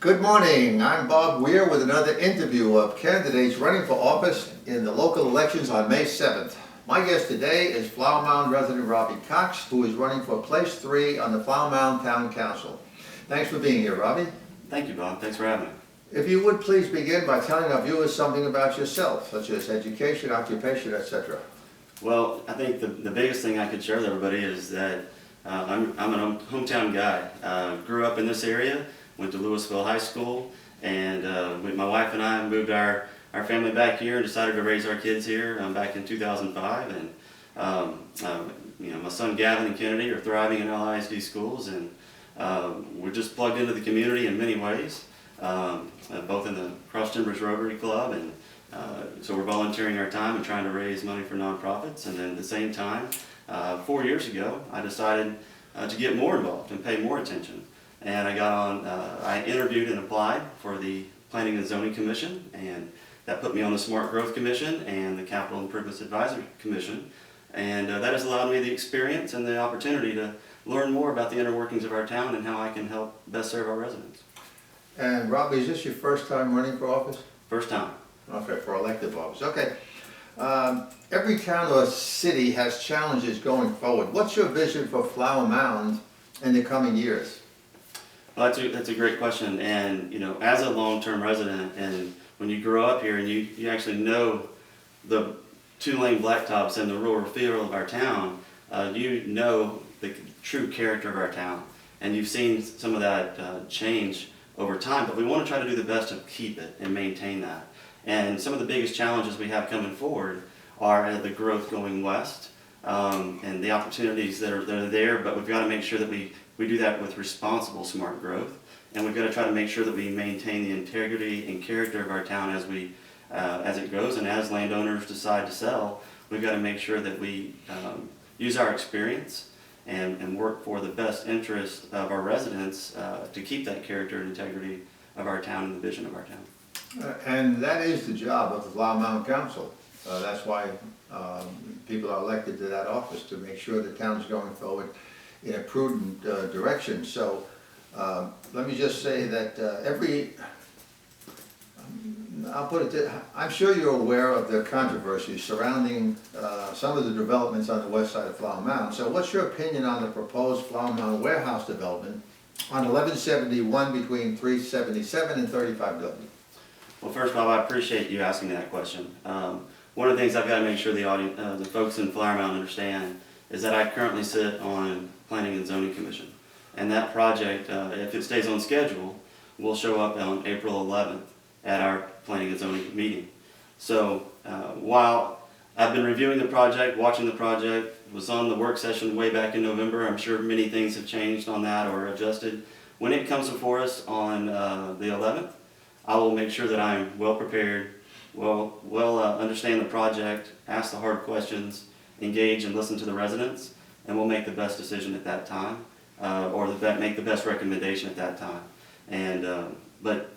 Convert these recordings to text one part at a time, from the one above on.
Good morning, I'm Bob Weir with another interview of candidates running for office in the local elections on May 7th. My guest today is Flower Mound resident Robbie Cox, who is running for place 3 on the Flower Mound Town Council. Thanks for being here, Robbie. Thank you, Bob. Thanks for having me. If you would please begin by telling our viewers something about yourself, such as education, occupation, etc. Well, I think the biggest thing I could share with everybody is that I'm a hometown guy. Grew up in this area, went to Louisville High School, and my wife and I moved our family back here and decided to raise our kids here back in 2005. And my son Gavin and Kennedy are thriving in LISD schools, and we're just plugged into the community in many ways, both in the Cross Timbers Rotary Club, and so we're volunteering our time and trying to raise money for nonprofits. And then at the same time, 4 years ago, I decided to get more involved and pay more attention. And I got on, I interviewed and applied for the Planning and Zoning Commission, and that put me on the Smart Growth Commission and the Capital Improvements Advisory Commission. And that has allowed me the experience and the opportunity to learn more about the inner workings of our town and how I can help best serve our residents. And Robbie, is this your first time running for office? First time. Okay, for elective office. Okay. Every town or city has challenges going forward. What's your vision for Flower Mound in the coming years? Well, that's a great question. And as a long-term resident, and when you grow up here and you actually know the two-lane blacktops and the rural feel of our town, you know the true character of our town, and you've seen some of that change over time. But we want to try to do the best to keep it and maintain that. And some of the biggest challenges we have coming forward are the growth going west, and the opportunities that are there, but we've got to make sure that we do that with responsible smart growth, and we've got to try to make sure that we maintain the integrity and character of our town as it goes, and as landowners decide to sell, we've got to make sure that we use our experience and work for the best interest of our residents to keep that character and integrity of our town and the vision of our town. And that is the job of the Flower Mound Council. That's why people are elected to that office, to make sure the town's going forward in a prudent direction. So let me just say that I'll put it this, I'm sure you're aware of the controversy surrounding some of the developments on the west side of Flower Mound. So what's your opinion on the proposed Flower Mound warehouse development on 1171 between 377 and 35W? Well, first, Bob, I appreciate you asking me that question. One of the things I've got to make sure the audience, the folks in Flower Mound understand is that I currently sit on Planning and Zoning Commission. And that project, if it stays on schedule, will show up on April 11th at our Planning and Zoning meeting. So while I've been reviewing the project, watching the project, was on the work session way back in November, I'm sure many things have changed on that or adjusted. When it comes before us on the 11th, I will make sure that I'm well prepared, understand the project, ask the hard questions, engage and listen to the residents, and we'll make the best decision at that time, or make the best recommendation at that time. And but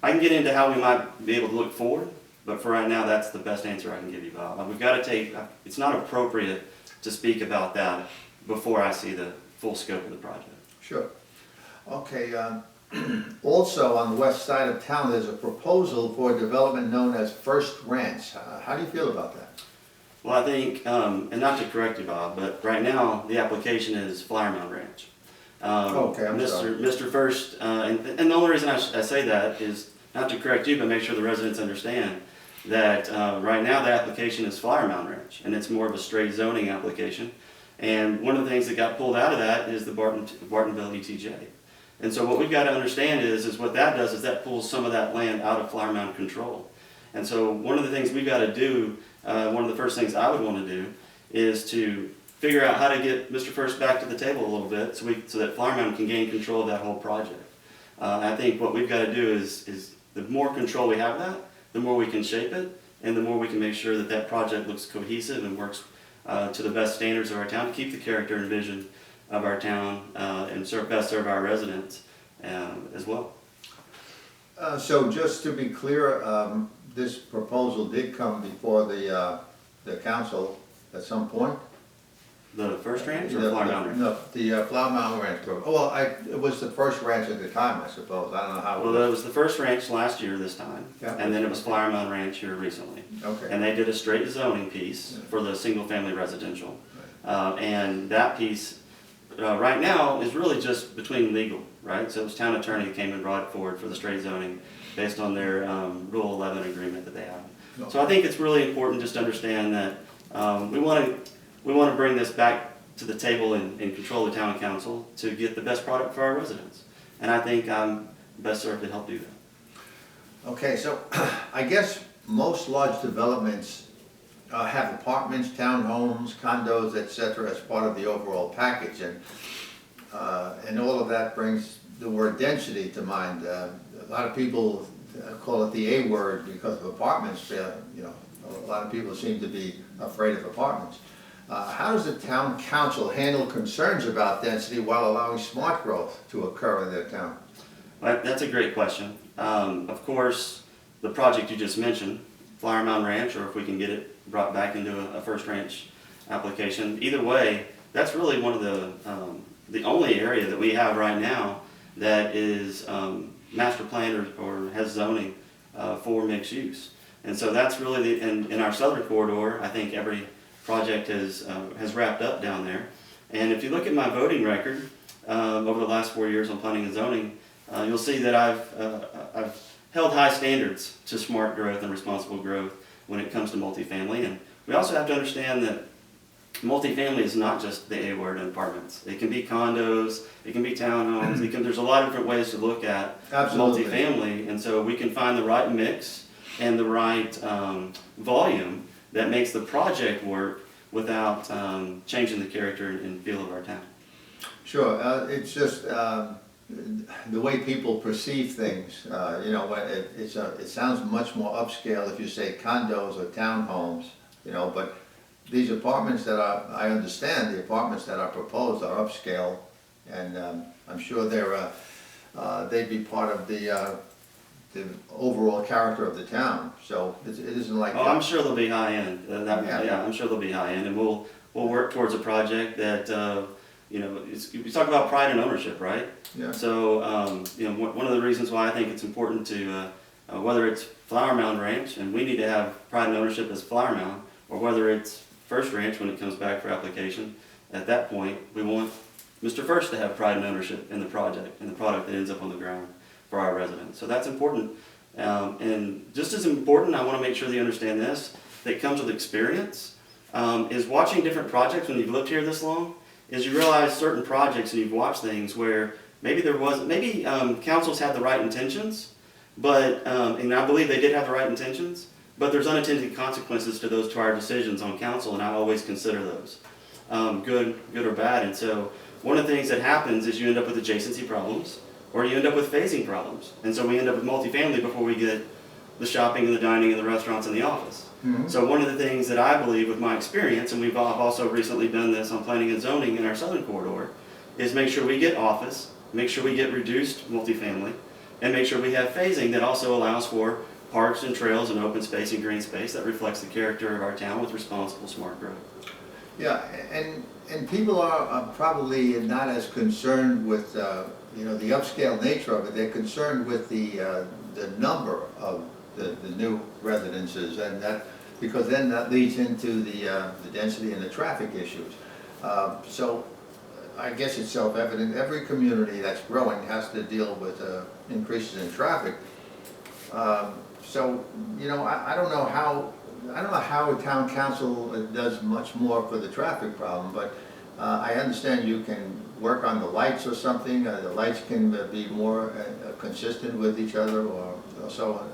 I can get into how we might be able to look forward, but for right now, that's the best answer I can give you, Bob. We've got to it's not appropriate to speak about that before I see the full scope of the project. Sure. Okay. Also, on the west side of town, there's a proposal for a development known as First Ranch. How do you feel about that? Well, I think, and not to correct you, Bob, but right now the application is Flower Mound Ranch. Okay, I'm sorry. Mr. First, and the only reason I say that is not to correct you, but make sure the residents understand that right now the application is Flower Mound Ranch, and it's more of a straight zoning application. And one of the things that got pulled out of that is the Bartonville ETJ. And so what we've got to understand is what that does is that pulls some of that land out of Flower Mound control. And so one of the things we've got to do, one of the first things I would want to do, is to figure out how to get Mr. First back to the table a little bit so that Flower Mound can gain control of that whole project. I think what we've got to do is the more control we have of that, the more we can shape it, and the more we can make sure that that project looks cohesive and works to the best standards of our town to keep the character and vision of our town and best serve our residents as well. So just to be clear, this proposal did come before the council at some point? The first ranch or The- Flower Mound Ranch? No, the Flower Mound Ranch program. Well, it was the first ranch at the time, I suppose. I don't know how it Well, that was. was the first ranch last year this time, Yeah. and then it was Flower Mound Ranch here recently. Okay. And they did a straight zoning piece for the single-family residential. And that piece, right now, is really just between legal, right? So it was town attorney that came and brought it forward for the straight zoning based on their Rule 11 agreement that they have. So I think it's really important just to understand that we want to bring this back to the table and control the town council to get the best product for our residents. And I think I'm best served to help do that. Okay, so I guess most large developments have apartments, townhomes, condos, etc. as part of the overall package, and all of that brings the word density to mind. A lot of people call it the A word because of apartments. You know, a lot of people seem to be afraid of apartments. How does the town council handle concerns about density while allowing smart growth to occur in their town? Well, that's a great question. Of course, the project you just mentioned, Flower Mound Ranch, or if we can get it brought back into a first ranch application, either way, that's really one of the only area that we have right now that is master planned or has zoning for mixed use. And so that's really in our southern corridor, I think every project has wrapped up down there. And if you look at my voting record over the last 4 years on planning and zoning, you'll see that I've held high standards to smart growth and responsible growth when it comes to multifamily. And we also have to understand that multifamily is not just the A word in apartments. It can be condos, it can be townhomes, there's a lot of different ways to look at Absolutely. multifamily. And so we can find the right mix and the right volume that makes the project work without changing the character and feel of our town. Sure, it's just the way people perceive things. You know, it sounds much more upscale if you say condos or townhomes, you know, but these apartments that I understand the apartments that are proposed are upscale, and I'm sure they'd be part of the overall character of the town. So it isn't like. Oh, I'm sure they'll be high end. Yeah. I'm sure they'll be high end, and we'll work towards a project that you know. We talk about pride and ownership, right? Yeah. So you know, one of the reasons why I think it's important to whether it's Flower Mound Ranch, and we need to have pride and ownership as Flower Mound, or whether it's First Ranch when it comes back for application. At that point, we want Mr. First to have pride and ownership in the project and the product that ends up on the ground for our residents. So that's important. And just as important, I want to make sure they understand this, that comes with experience, is watching different projects when you've lived here this long, is you realize certain projects and you've watched things where maybe councils had the right intentions, but, and I believe they did have the right intentions, but there's unintended consequences to our decisions on council, and I always consider those, good or bad. And so one of the things that happens is you end up with adjacency problems, or you end up with phasing problems. And so we end up with multifamily before we get the shopping and the dining and the restaurants and the office. Mm-hmm. So one of the things that I believe with my experience, and I've also recently done this on planning and zoning in our southern corridor, is make sure we get office, make sure we get reduced multifamily, and make sure we have phasing that also allows for parks and trails and open space and green space that reflects the character of our town with responsible, smart growth. Yeah, and people are probably not as concerned with you know, the upscale nature of it. They're concerned with the number of the new residences, and that, because then that leads into the density and the traffic issues. So I guess it's self-evident. Every community that's growing has to deal with increases in traffic. So you know, I don't know how a town council does much more for the traffic problem, but I understand you can work on the lights or something. The lights can be more consistent with each other, or so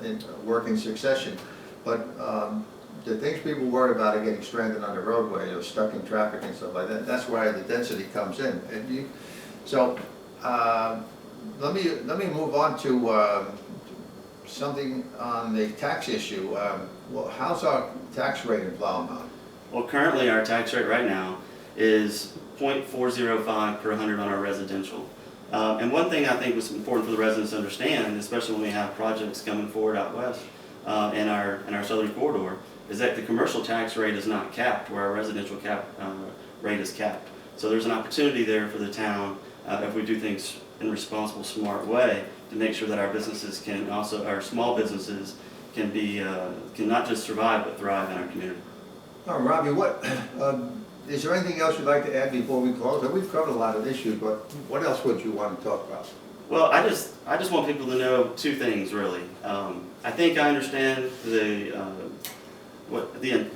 work in succession. But the things people worry about are getting stranded on the roadway or stuck in traffic and stuff like that. That's why the density comes in. And let me move on to something on the tax issue. Well, how's our tax rate in Flower Mound? Well, currently our tax rate right now is 0.405 per 100 on our residential. And one thing I think was important for the residents to understand, especially when we have projects coming forward out west in our southern corridor, is that the commercial tax rate is not capped where our residential rate is capped. So there's an opportunity there for the town, if we do things in a responsible, smart way, to make sure that our businesses can also, our small businesses can be, can not just survive but thrive in our community. Oh, Robbie, is there anything else you'd like to add before we close? We've covered a lot of issues, but what else would you want to talk about? Well, I just want people to know two things really. I think I understand the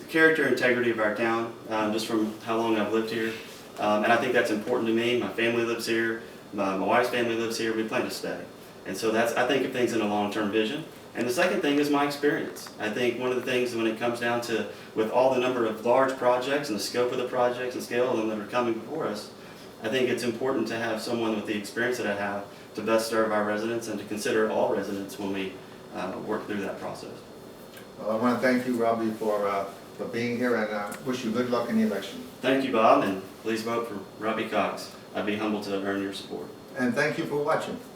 character and integrity of our town, just from how long I've lived here, and I think that's important to me. My family lives here, my wife's family lives here. We plan to stay, and so I think of things in a long-term vision. And the second thing is my experience. I think one of the things when it comes down to, with all the number of large projects and the scope of the projects and scale of them that are coming before us, I think it's important to have someone with the experience that I have to best serve our residents and to consider all residents when we work through that process. Well, I want to thank you, Robbie, for being here, and wish you good luck in the election. Thank you, Bob, and please vote for Robbie Cox. I'd be humbled to earn your support. And thank you for watching.